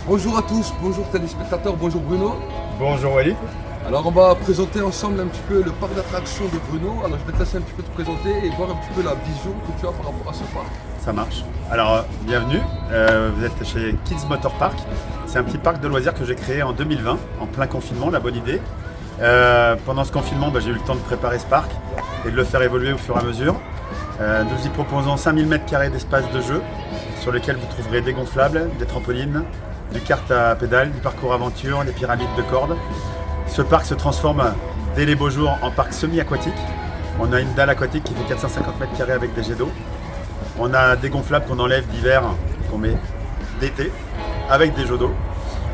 Bonjour à tous, bonjour téléspectateurs, bonjour Bruno. Bonjour Walid. Alors on va présenter ensemble un petit peu le parc d'attractions de Bruno. Alors je vais te laisser un petit peu te présenter et voir un petit peu la vision que tu as par rapport à ce parc. Ça marche. Alors bienvenue, vous êtes chez Kids Motor Park. C'est un petit parc de loisirs que j'ai créé en 2020, en plein confinement, la bonne idée. Pendant ce confinement, j'ai eu le temps de préparer ce parc et de le faire évoluer au fur et à mesure. Nous y proposons 5000 m² d'espace de jeu sur lequel vous trouverez des gonflables, des trampolines, du kart à pédales, du parcours aventure, des pyramides de cordes. Ce parc se transforme dès les beaux jours en parc semi-aquatique. On a une dalle aquatique qui fait 450 m² avec des jets d'eau. On a des gonflables qu'on enlève d'hiver, qu'on met d'été, avec des jeux d'eau.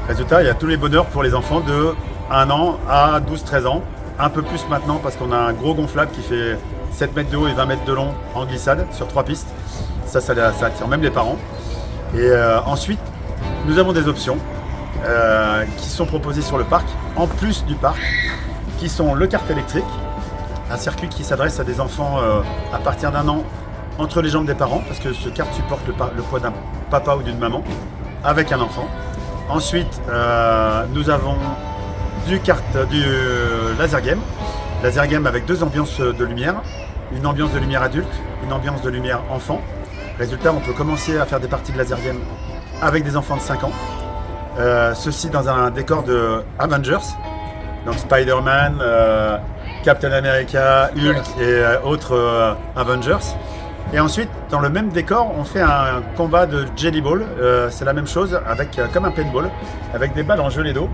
Résultat, il y a tous les bonheurs pour les enfants de 1 an à 12-13 ans. Un peu plus maintenant parce qu'on a un gros gonflable qui fait 7 mètres de haut et 20 mètres de long en glissade sur 3 pistes. Ça attire même les parents. Et ensuite, nous avons des options qui sont proposées sur le parc, en plus du parc, qui sont le kart électrique, un circuit qui s'adresse à des enfants à partir d'1 an entre les jambes des parents, parce que ce kart supporte le poids d'un papa ou d'une maman avec un enfant. Ensuite, nous avons du laser game avec 2 ambiances de lumière, une ambiance de lumière adulte, une ambiance de lumière enfant. Résultat, on peut commencer à faire des parties de laser game avec des enfants de 5 ans. Ceci dans un décor de Avengers, donc Spider-Man, Captain America, Hulk et autres Avengers. Et ensuite, dans le même décor, on fait un combat de Jelly Ball. C'est la même chose, avec comme un paintball, avec des balles en gelée d'eau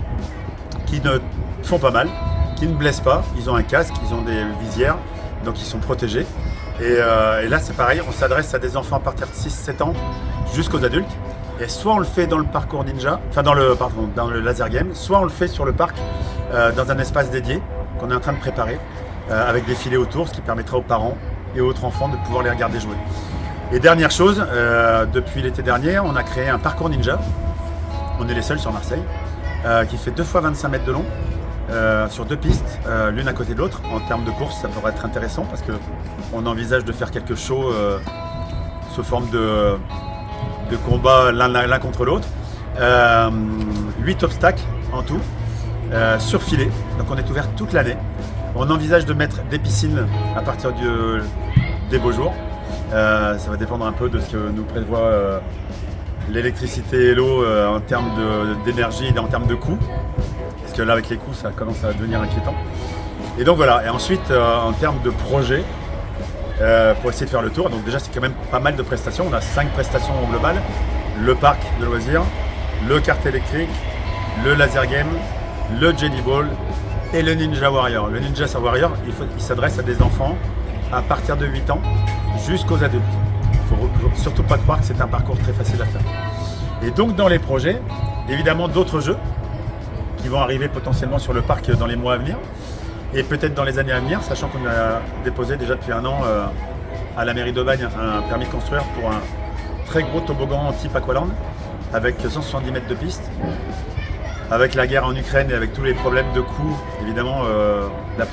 qui ne font pas mal, qui ne blessent pas. Ils ont un casque, ils ont des visières, donc ils sont protégés. Et là, c'est pareil, on s'adresse à des enfants à partir de 6-7 ans jusqu'aux adultes. Et soit on le fait dans le parcours ninja, enfin dans le laser game, soit on le fait sur le parc dans un espace dédié qu'on est en train de préparer avec des filets autour, ce qui permettra aux parents et aux autres enfants de pouvoir les regarder jouer. Et dernière chose, depuis l'été dernier, on a créé un parcours ninja. On est les seuls sur Marseille, qui fait 2 fois 25 mètres de long, sur 2 pistes, l'une à côté de l'autre. En termes de course, ça pourrait être intéressant parce qu'on envisage de faire quelques shows sous forme de combat l'un contre l'autre. 8 obstacles en tout, sur filet, donc on est ouvert toute l'année. On envisage de mettre des piscines à partir des beaux jours. Ça va dépendre un peu de ce que nous prévoit l'électricité et l'eau en termes d'énergie et en termes de coûts. Parce que là, avec les coûts, ça commence à devenir inquiétant. Et donc voilà, et ensuite, en termes de projet, pour essayer de faire le tour, donc déjà c'est quand même pas mal de prestations. On a 5 prestations au global: le parc de loisirs, le kart électrique, le laser game, le Jelly Ball et le Ninja Warrior. Le Ninja Warrior, il s'adresse à des enfants à partir de 8 ans jusqu'aux adultes. Il ne faut surtout pas croire que c'est un parcours très facile à faire. Et donc dans les projets, évidemment d'autres jeux qui vont arriver potentiellement sur le parc dans les mois à venir et peut-être dans les années à venir, sachant qu'on a déposé déjà depuis 1 an à la mairie d'Aubagne un permis de construire pour un très gros toboggan type Aqualand avec 170 mètres de piste. Avec la guerre en Ukraine et avec tous les problèmes de coûts, évidemment, la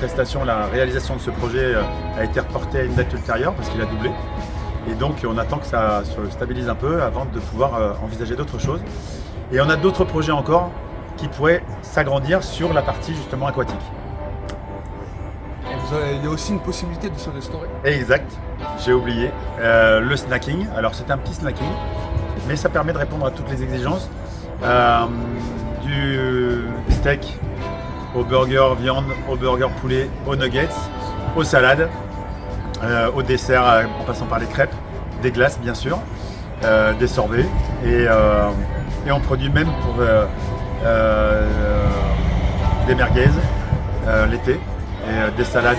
réalisation de ce projet a été reportée à une date ultérieure parce qu'il a doublé. Et donc on attend que ça se stabilise un peu avant de pouvoir envisager d'autres choses. Et on a d'autres projets encore qui pourraient s'agrandir sur la partie justement aquatique. Il y a aussi une possibilité de se restaurer. Exact, j'ai oublié. Le snacking, alors c'est un petit snacking, mais ça permet de répondre à toutes les exigences. Du steak au burger viande, au burger poulet, aux nuggets, aux salades, au dessert en passant par les crêpes, des glaces bien sûr, des sorbets et on produit même pour des merguez l'été et des salades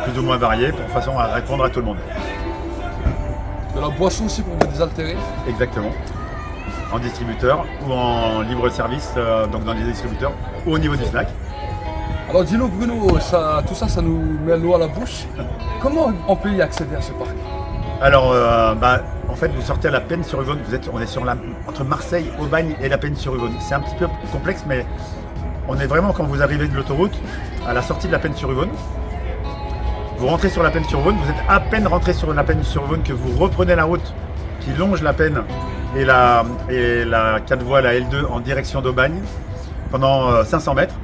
plus ou moins variées de façon à répondre à tout le monde. De la boisson aussi pour vous désaltérer. Exactement. En distributeur ou en libre service, donc dans les distributeurs ou au niveau du snack. Alors dis-nous Bruno, tout ça nous met l'eau à la bouche. Comment on peut y accéder à ce parc? Alors en fait, vous sortez à la Peine-sur-Yvonne. On est entre Marseille, Aubagne et la Peine-sur-Yvonne. C'est un petit peu complexe, mais on est vraiment quand vous arrivez de l'autoroute, à la sortie de la Peine-sur-Yvonne. Vous rentrez sur la Peine-sur-Yvonne, vous êtes à peine rentré sur la Peine-sur-Yvonne que vous reprenez la route qui longe la Peine et la 4 voies, la L2 en direction d'Aubagne pendant 500 mètres.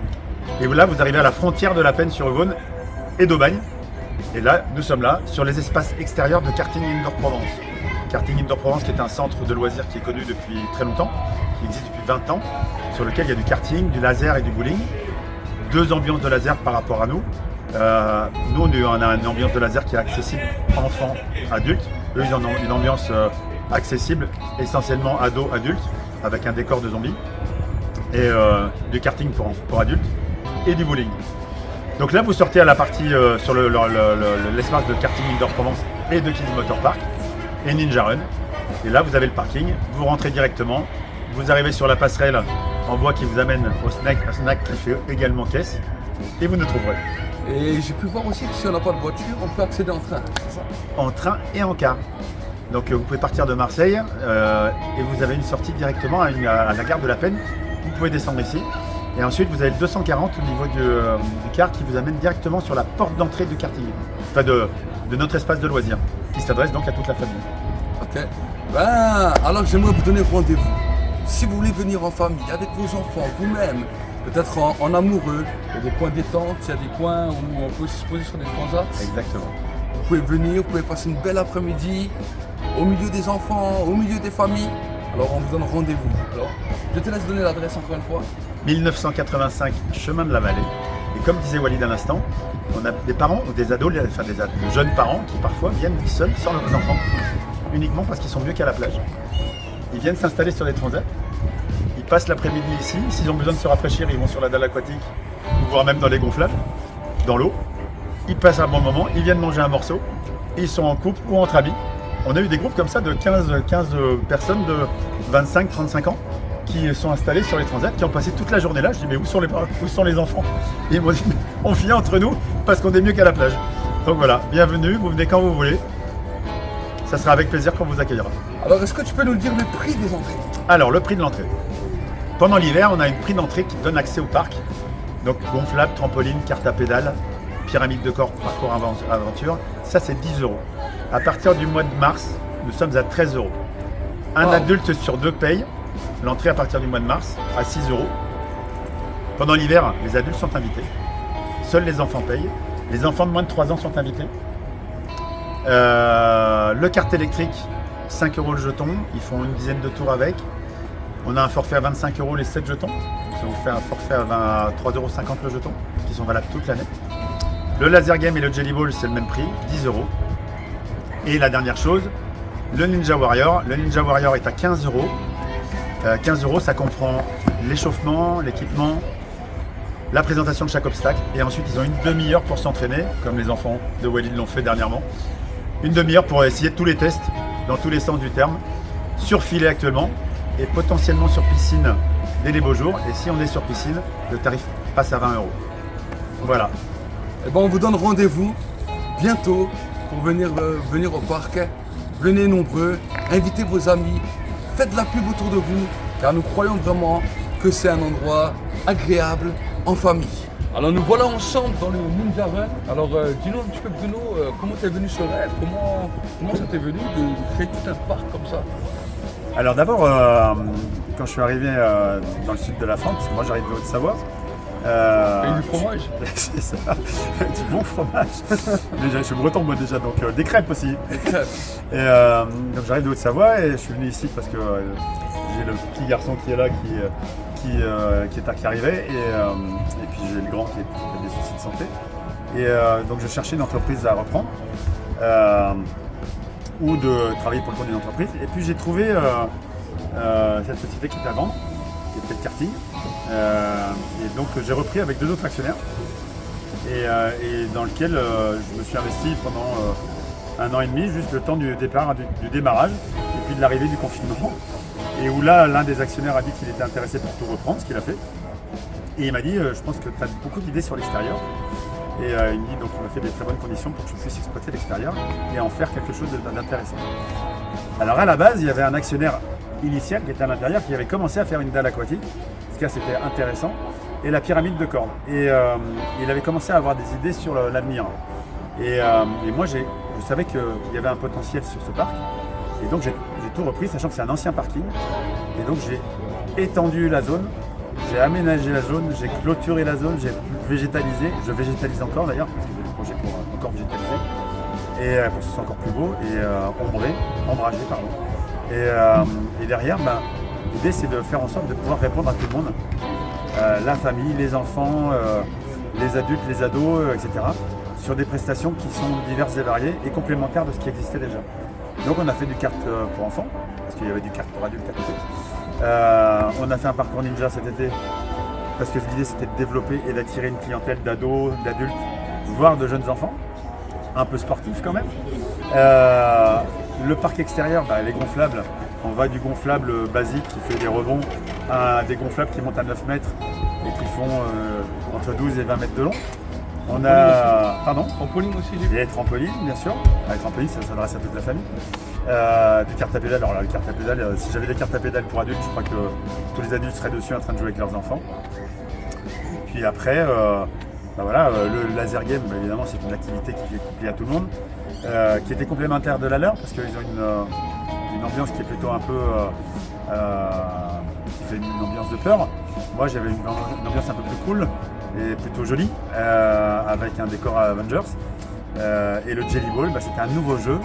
Et là, vous arrivez à la frontière de la Peine-sur-Yvonne et d'Aubagne. Et là, nous sommes là, sur les espaces extérieurs de Karting Indoor Provence. Karting Indoor Provence, qui est un centre de loisirs qui est connu depuis très longtemps, qui existe depuis 20 ans, sur lequel il y a du karting, du laser et du bowling. 2 ambiances de laser par rapport à nous. Nous, on a une ambiance de laser qui est accessible enfants, adultes. Eux, ils en ont une ambiance accessible, essentiellement ado-adulte, avec un décor de zombies. Et du karting pour adultes et du bowling. Donc là, vous sortez à la partie sur l'espace de Karting Indoor Provence et de Kids Motor Park et Ninja Run. Et là, vous avez le parking, vous rentrez directement, vous arrivez sur la passerelle en bois qui vous amène au snack, un snack qui fait également caisse, et vous nous trouverez. Et j'ai pu voir aussi que si on n'a pas de voiture, on peut accéder en train, c'est ça? En train et en car. Donc vous pouvez partir de Marseille et vous avez une sortie directement à la gare de la Peine. Vous pouvez descendre ici. Et ensuite, vous avez le 240 au niveau du car qui vous amène directement sur la porte d'entrée du karting, enfin de notre espace de loisirs, qui s'adresse donc à toute la famille. Ok. Ben, alors j'aimerais vous donner rendez-vous. Si vous voulez venir en famille, avec vos enfants, vous-même, peut-être en amoureux, il y a des coins détente, il y a des coins où on peut se poser sur des transats. Exactement. Vous pouvez venir, vous pouvez passer une belle après-midi, au milieu des enfants, au milieu des familles. Alors on vous donne rendez-vous. Alors, je te laisse donner l'adresse encore une fois. 1985, chemin de la Vallée. Et comme disait Walid à l'instant, on a des parents ou des ados, enfin des jeunes parents qui parfois viennent seuls sans leurs enfants, uniquement parce qu'ils sont mieux qu'à la plage. Ils viennent s'installer sur les transats, ils passent l'après-midi ici, s'ils ont besoin de se rafraîchir, ils vont sur la dalle aquatique, ou voire même dans les gonflables, dans l'eau. Ils passent un bon moment, ils viennent manger un morceau, et ils sont en couple ou entre amis. On a eu des groupes comme ça de 15 personnes de 25-35 ans qui sont installés sur les transats, qui ont passé toute la journée là. Je dis mais où sont les enfants? Et ils m'ont dit on vient entre nous parce qu'on est mieux qu'à la plage. Donc voilà, bienvenue, vous venez quand vous voulez. Ça sera avec plaisir qu'on vous accueillera. Alors est-ce que tu peux nous dire le prix des entrées? Alors le prix de l'entrée. Pendant l'hiver, on a une prix d'entrée qui donne accès au parc. Donc gonflable, trampoline, carte à pédales, pyramide de corps, parcours aventure. Ça c'est 10 €. À partir du mois de mars, nous sommes à 13 €. Un adulte sur 2 paye l'entrée à partir du mois de mars à 6 €. Pendant l'hiver, les adultes sont invités. Seuls les enfants payent. Les enfants de moins de 3 ans sont invités. Le kart électrique, 5 € le jeton. Ils font une dizaine de tours avec. On a un forfait à 25 € les 7 jetons. Ça vous fait un forfait à 3,50 € le jeton, qui sont valables toute l'année. Le laser game et le jelly ball, c'est le même prix, 10 €. Et la dernière chose, le Ninja Warrior. Le Ninja Warrior est à 15 €. 15 €, ça comprend l'échauffement, l'équipement, la présentation de chaque obstacle. Et ensuite, ils ont une demi-heure pour s'entraîner, comme les enfants de Walid l'ont fait dernièrement. Une demi-heure pour essayer tous les tests, dans tous les sens du terme, sur filet actuellement, et potentiellement sur piscine dès les beaux jours. Et si on est sur piscine, le tarif passe à 20 €. Voilà. Eh ben, on vous donne rendez-vous bientôt pour venir au parc. Venez nombreux, invitez vos amis, faites de la pub autour de vous, car nous croyons vraiment que c'est un endroit agréable en famille. Alors nous voilà ensemble dans le Ninja Run. Alors dis-nous un petit peu Bruno, comment t'es venu ce rêve? Comment ça t'est venu de créer tout un parc comme ça? Alors d'abord, quand je suis arrivé dans le sud de la France, parce que moi j'arrive de Haute-Savoie. Et du fromage. C'est ça, du bon fromage. Déjà, je suis breton moi déjà, donc des crêpes aussi. Des crêpes. Et donc j'arrive de Haute-Savoie et je suis venu ici parce que j'ai le petit garçon qui est là qui arrivait et puis j'ai le grand qui a des soucis de santé. Et donc je cherchais une entreprise à reprendre ou de travailler pour le compte d'une entreprise. Et puis j'ai trouvé cette société qui est à vendre, qui est Pet Karting. Et donc j'ai repris avec 2 autres actionnaires et dans lequel je me suis investi pendant 1 an et demi, juste le temps du départ, du démarrage et puis de l'arrivée du confinement. Et où là, l'un des actionnaires a dit qu'il était intéressé pour tout reprendre, ce qu'il a fait. Et il m'a dit, je pense que tu as beaucoup d'idées sur l'extérieur. Et il me dit donc on a fait des très bonnes conditions pour que je puisse exploiter l'extérieur et en faire quelque chose d'intéressant. Alors à la base, il y avait un actionnaire initial qui était à l'intérieur qui avait commencé à faire une dalle aquatique, ce qui c'était intéressant, et la pyramide de cordes. Et il avait commencé à avoir des idées sur l'avenir. Et moi je savais qu'il y avait un potentiel sur ce parc. Et donc j'ai tout repris, sachant que c'est un ancien parking. Et donc j'ai étendu la zone, j'ai aménagé la zone, j'ai clôturé la zone, j'ai végétalisé. Je végétalise encore d'ailleurs, parce que j'ai des projets pour encore végétaliser. Et pour que ce soit encore plus beau et ombragé. Et derrière, l'idée c'est de faire en sorte de pouvoir répondre à tout le monde. La famille, les enfants, les adultes, les ados, etc. sur des prestations qui sont diverses et variées et complémentaires de ce qui existait déjà. Donc on a fait du kart pour enfants, parce qu'il y avait du kart pour adultes à côté. On a fait un parcours ninja cet été, parce que l'idée c'était de développer et d'attirer une clientèle d'ados, d'adultes, voire de jeunes enfants, un peu sportifs quand même. Le parc extérieur, les gonflables, on va du gonflable basique qui fait des rebonds à des gonflables qui montent à 9 mètres et qui font entre 12 et 20 mètres de long. On a. Pardon ? Trampoline aussi, j'ai Il vu. y a les trampolines, bien sûr. Les trampolines, ça s'adresse à toute la famille. Des cartes à pédales. Alors là, les cartes à pédales, si j'avais des cartes à pédales pour adultes, je crois que tous les adultes seraient dessus en train de jouer avec leurs enfants. Puis après, le laser game, évidemment, c'est une activité qui plaît à tout le monde, qui était complémentaire de la leur, parce qu'ils ont une ambiance qui est plutôt un peu. Qui fait une ambiance de peur. Moi, j'avais une ambiance un peu plus cool et plutôt jolie, avec un décor à Avengers. Et le Jelly Ball, c'était un nouveau jeu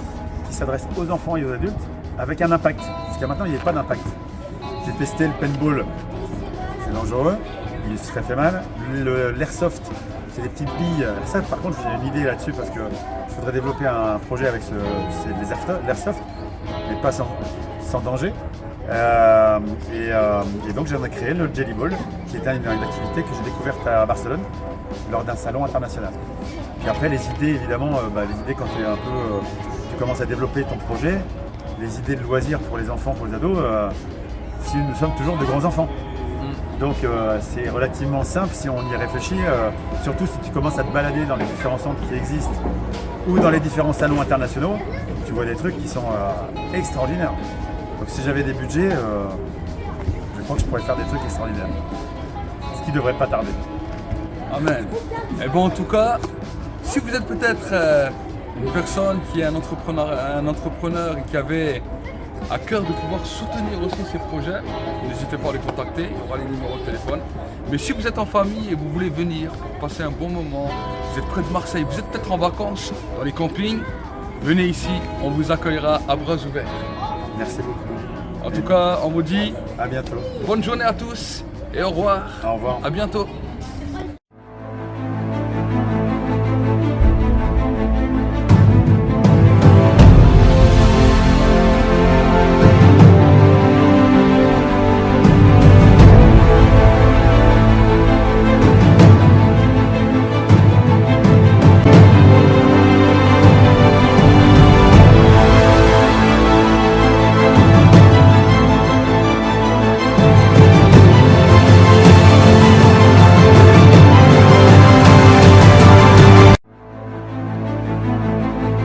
qui s'adresse aux enfants et aux adultes avec un impact. Jusqu'à maintenant, il n'y avait pas d'impact. J'ai testé le paintball, c'est dangereux, il se serait fait mal. L'airsoft, c'est des petites billes. Ça, par contre, j'ai une idée là-dessus parce que je voudrais développer un projet avec l'airsoft, mais pas sans danger. Et donc j'en ai créé le Jelly Ball, qui était une activité que j'ai découverte à Barcelone lors d'un salon international. Puis après les idées, évidemment, les idées quand tu commences à développer ton projet, les idées de loisirs pour les enfants, pour les ados, si nous sommes toujours de grands enfants. Donc c'est relativement simple si on y réfléchit, surtout si tu commences à te balader dans les différents centres qui existent ou dans les différents salons internationaux, tu vois des trucs qui sont extraordinaires. Donc si j'avais des budgets, je crois que je pourrais faire des trucs extraordinaires. Ce qui ne devrait pas tarder. Amen. Et bon, en tout cas, si vous êtes peut-être une personne qui est un entrepreneur et qui avait à cœur de pouvoir soutenir aussi ces projets, n'hésitez pas à les contacter, il y aura les numéros de téléphone. Mais si vous êtes en famille et vous voulez venir pour passer un bon moment, vous êtes près de Marseille, vous êtes peut-être en vacances dans les campings, venez ici, on vous accueillera à bras ouverts. Merci beaucoup. En tout cas, on vous dit à bientôt. Bonne journée à tous et au revoir. Au revoir. À bientôt.